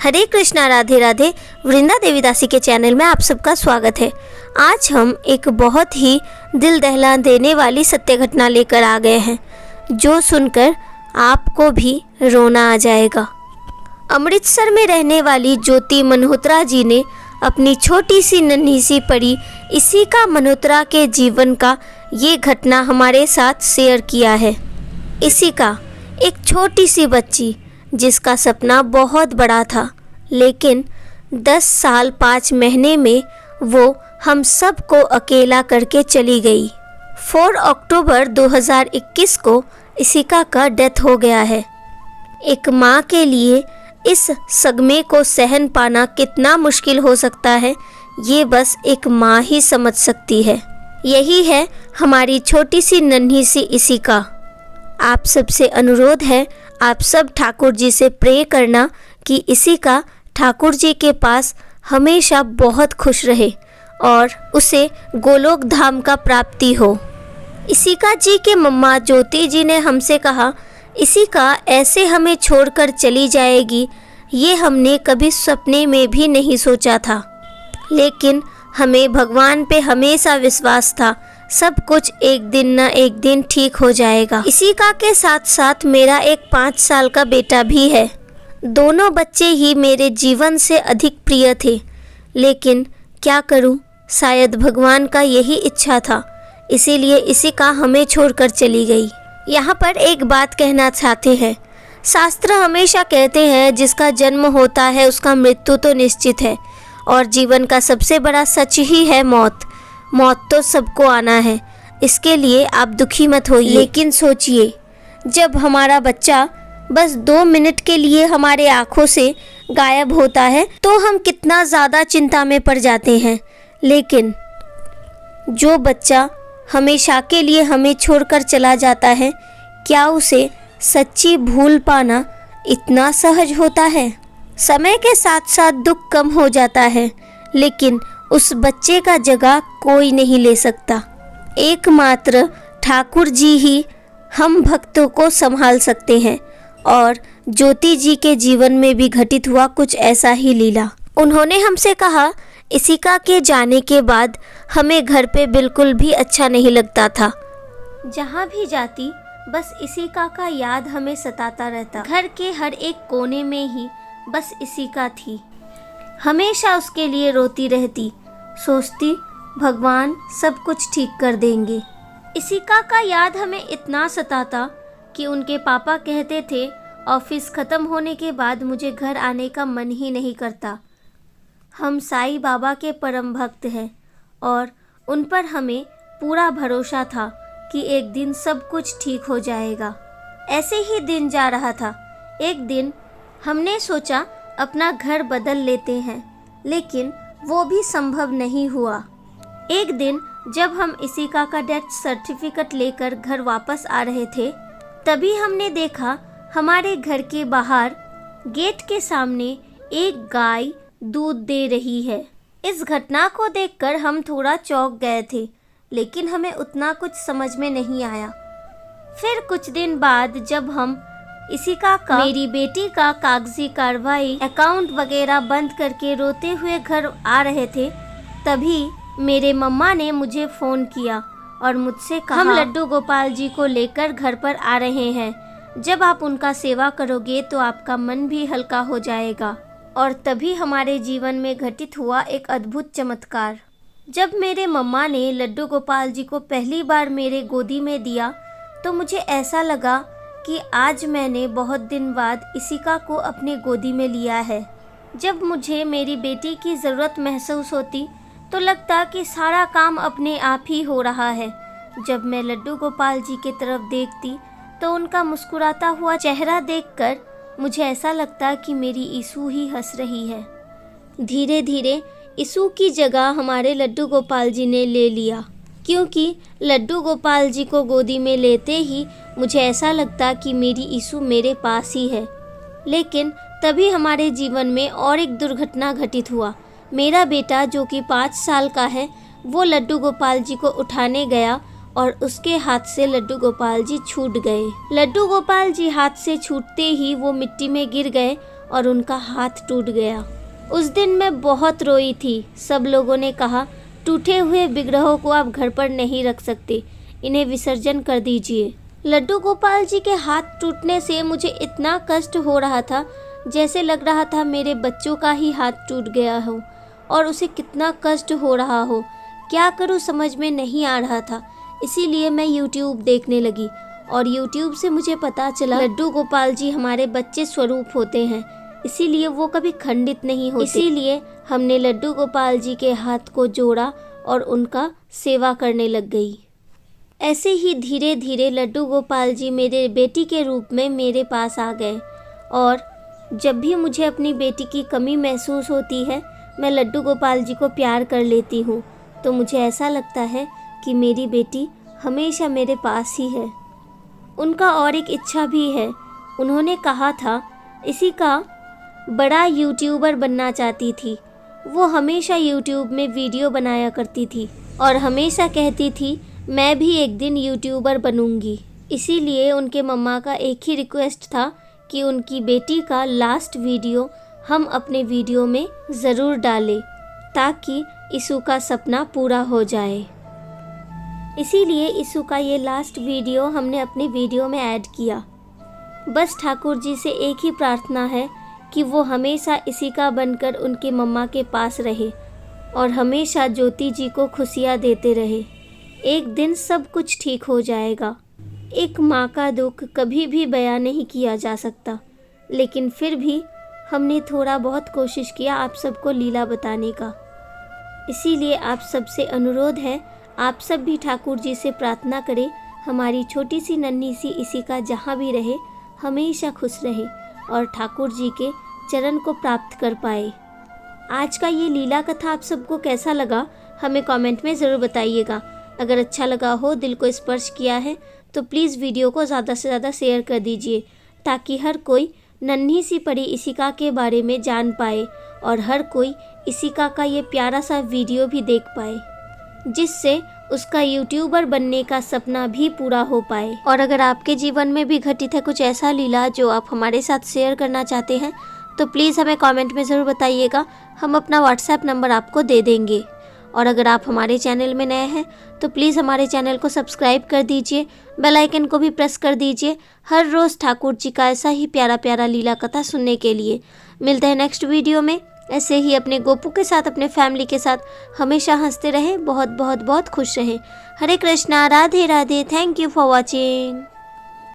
हरे कृष्णा, राधे राधे। वृंदा देवी दासी के चैनल में आप सबका स्वागत है। आज हम एक बहुत ही दिल दहला देने वाली सत्य घटना लेकर आ गए हैं, जो सुनकर आपको भी रोना आ जाएगा। अमृतसर में रहने वाली ज्योति मल्होत्रा जी ने अपनी छोटी सी नन्ही सी परी इशिका मल्होत्रा के जीवन का ये घटना हमारे साथ शेयर किया है। इशिका एक छोटी सी बच्ची जिसका सपना बहुत बड़ा था, लेकिन 10 साल 5 महीने में वो हम सब को अकेला करके चली गई। 4 अक्टूबर 2021 को इशिका का डेथ हो गया है। एक माँ के लिए इस सदमे को सहन पाना कितना मुश्किल हो सकता है, ये बस एक माँ ही समझ सकती है। यही है हमारी छोटी सी नन्ही सी इशिका। आप सबसे अनुरोध है, आप सब ठाकुर जी से प्रे करना कि इशिका ठाकुर जी के पास हमेशा बहुत खुश रहे और उसे गोलोक धाम का प्राप्ति हो। इशिका जी के मम्मा ज्योति जी ने हमसे कहा, इशिका ऐसे हमें छोड़कर चली जाएगी, ये हमने कभी सपने में भी नहीं सोचा था, लेकिन हमें भगवान पे हमेशा विश्वास था, सब कुछ एक दिन न एक दिन ठीक हो जाएगा। इशिका के साथ साथ मेरा एक 5 साल का बेटा भी है। दोनों बच्चे ही मेरे जीवन से अधिक प्रिय थे, लेकिन क्या करूं, शायद भगवान का यही इच्छा था, इसीलिए इशिका हमें छोड़कर चली गई। यहाँ पर एक बात कहना चाहते हैं, शास्त्र हमेशा कहते हैं जिसका जन्म होता है उसका मृत्यु तो निश्चित है, और जीवन का सबसे बड़ा सच ही है मौत। मौत तो सबको आना है, इसके लिए आप दुखी मत होइए। लेकिन सोचिए, जब हमारा बच्चा बस 2 मिनट के लिए हमारे आँखों से गायब होता है तो हम कितना ज़्यादा चिंता में पड़ जाते हैं। लेकिन जो बच्चा हमेशा के लिए हमें छोड़कर चला जाता है, क्या उसे सच्ची भूल पाना इतना सहज होता है? समय के साथ साथ दुख कम हो जाता है, लेकिन उस बच्चे का जगह कोई नहीं ले सकता। एकमात्र ठाकुर जी ही हम भक्तों को संभाल सकते हैं, और ज्योति जी के जीवन में भी घटित हुआ कुछ ऐसा ही लीला। उन्होंने हमसे कहा, इशिका के जाने के बाद हमें घर पे बिल्कुल भी अच्छा नहीं लगता था। जहाँ भी जाती बस इशिका का याद हमें सताता रहता। घर के हर एक कोने में ही बस इशिका थी। हमेशा उसके लिए रोती रहती, सोचती भगवान सब कुछ ठीक कर देंगे। इशिका का याद हमें इतना सताता कि उनके पापा कहते थे, ऑफिस ख़त्म होने के बाद मुझे घर आने का मन ही नहीं करता। हम साईं बाबा के परम भक्त हैं और उन पर हमें पूरा भरोसा था कि एक दिन सब कुछ ठीक हो जाएगा। ऐसे ही दिन जा रहा था। एक दिन हमने सोचा अपना घर बदल लेते हैं, लेकिन वो भी संभव नहीं हुआ। एक दिन जब हम इशिका का डेथ सर्टिफिकेट लेकर घर वापस आ रहे थे, तभी हमने देखा हमारे घर के बाहर गेट के सामने एक गाय दूध दे रही है। इस घटना को देखकर हम थोड़ा चौंक गए थे, लेकिन हमें उतना कुछ समझ में नहीं आया। फिर कुछ दिन बाद जब हम इशिका का, मेरी बेटी का कागजी कार्रवाई, अकाउंट वगैरह बंद करके रोते हुए घर आ रहे थे, तभी मेरे मम्मा ने मुझे फ़ोन किया और मुझसे कहा, हम लड्डू गोपाल जी को लेकर घर पर आ रहे हैं। जब आप उनका सेवा करोगे तो आपका मन भी हल्का हो जाएगा। और तभी हमारे जीवन में घटित हुआ एक अद्भुत चमत्कार। जब मेरे मम्मा ने लड्डू गोपाल जी को पहली बार मेरे गोदी में दिया, तो मुझे ऐसा लगा कि आज मैंने बहुत दिन बाद इशिका को अपने गोदी में लिया है। जब मुझे मेरी बेटी की ज़रूरत महसूस होती तो लगता कि सारा काम अपने आप ही हो रहा है। जब मैं लड्डू गोपाल जी की तरफ देखती तो उनका मुस्कुराता हुआ चेहरा देखकर मुझे ऐसा लगता कि मेरी ईशु ही हंस रही है। धीरे धीरे ईशु की जगह हमारे लड्डू गोपाल जी ने ले लिया, क्योंकि लड्डू गोपाल जी को गोदी में लेते ही मुझे ऐसा लगता कि मेरी ईशु मेरे पास ही है। लेकिन तभी हमारे जीवन में और एक दुर्घटना घटित हुआ। मेरा बेटा जो कि 5 साल का है, वो लड्डू गोपाल जी को उठाने गया और उसके हाथ से लड्डू गोपाल जी छूट गए। लड्डू गोपाल जी हाथ से छूटते ही वो मिट्टी में गिर गए और उनका हाथ टूट गया। उस दिन मैं बहुत रोई थी। सब लोगों ने कहा, टूटे हुए विग्रहों को आप घर पर नहीं रख सकते, इन्हें विसर्जन कर दीजिए। लड्डू गोपाल जी के हाथ टूटने से मुझे इतना कष्ट हो रहा था, जैसे लग रहा था मेरे बच्चों का ही हाथ टूट गया हो और उसे कितना कष्ट हो रहा हो। क्या करूं समझ में नहीं आ रहा था। इसीलिए मैं YouTube देखने लगी और YouTube से मुझे पता चला लड्डू गोपाल जी हमारे बच्चे स्वरूप होते हैं, इसीलिए वो कभी खंडित नहीं होते। इसीलिए हमने लड्डू गोपाल जी के हाथ को जोड़ा और उनका सेवा करने लग गई। ऐसे ही धीरे धीरे लड्डू गोपाल जी मेरे बेटी के रूप में मेरे पास आ गए और जब भी मुझे अपनी बेटी की कमी महसूस होती है, मैं लड्डू गोपाल जी को प्यार कर लेती हूँ। तो मुझे ऐसा लगता है कि मेरी बेटी हमेशा मेरे पास ही है। उनका और एक इच्छा भी है। उन्होंने कहा था इसी का बड़ा यूट्यूबर बनना चाहती थी। वो हमेशा यूट्यूब में वीडियो बनाया करती थी और हमेशा कहती थी मैं भी एक दिन यूट्यूबर बनूंगी। इसीलिए उनके मम्मा का एक ही रिक्वेस्ट था कि उनकी बेटी का लास्ट वीडियो हम अपने वीडियो में ज़रूर डालें ताकि इसू का सपना पूरा हो जाए। इसीलिए इसू का ये लास्ट वीडियो हमने अपने वीडियो में ऐड किया। बस ठाकुर जी से एक ही प्रार्थना है कि वो हमेशा इसिका बनकर उनकी मम्मा के पास रहे और हमेशा ज्योति जी को खुशियाँ देते रहे। एक दिन सब कुछ ठीक हो जाएगा। एक माँ का दुख कभी भी बयां नहीं किया जा सकता, लेकिन फिर भी हमने थोड़ा बहुत कोशिश किया आप सबको लीला बताने का। इसीलिए आप सबसे अनुरोध है, आप सब भी ठाकुर जी से प्रार्थना करें हमारी छोटी सी नन्ही सी इसिका जहाँ भी रहे हमेशा खुश रहे और ठाकुर जी के चरण को प्राप्त कर पाए। आज का ये लीला कथा आप सबको कैसा लगा हमें कमेंट में ज़रूर बताइएगा। अगर अच्छा लगा हो, दिल को स्पर्श किया है तो प्लीज़ वीडियो को ज़्यादा से ज़्यादा शेयर कर दीजिए ताकि हर कोई नन्ही सी परी इसिका के बारे में जान पाए और हर कोई इसिका का ये प्यारा सा वीडियो भी देख पाए, जिससे उसका यूट्यूबर बनने का सपना भी पूरा हो पाए। और अगर आपके जीवन में भी घटित है कुछ ऐसा लीला जो आप हमारे साथ शेयर करना चाहते हैं तो प्लीज़ हमें कमेंट में ज़रूर बताइएगा। हम अपना व्हाट्सएप नंबर आपको दे देंगे। और अगर आप हमारे चैनल में नए हैं तो प्लीज़ हमारे चैनल को सब्सक्राइब कर दीजिए, बेल आइकन को भी प्रेस कर दीजिए हर रोज़ ठाकुर जी का ऐसा ही प्यारा प्यारा लीला कथा सुनने के लिए। मिलते हैं नेक्स्ट वीडियो में। ऐसे ही अपने गोपू के साथ, अपने फैमिली के साथ हमेशा हंसते रहें, बहुत बहुत बहुत खुश रहें। Hare Krishna, Radhe Radhe. Thank you for watching.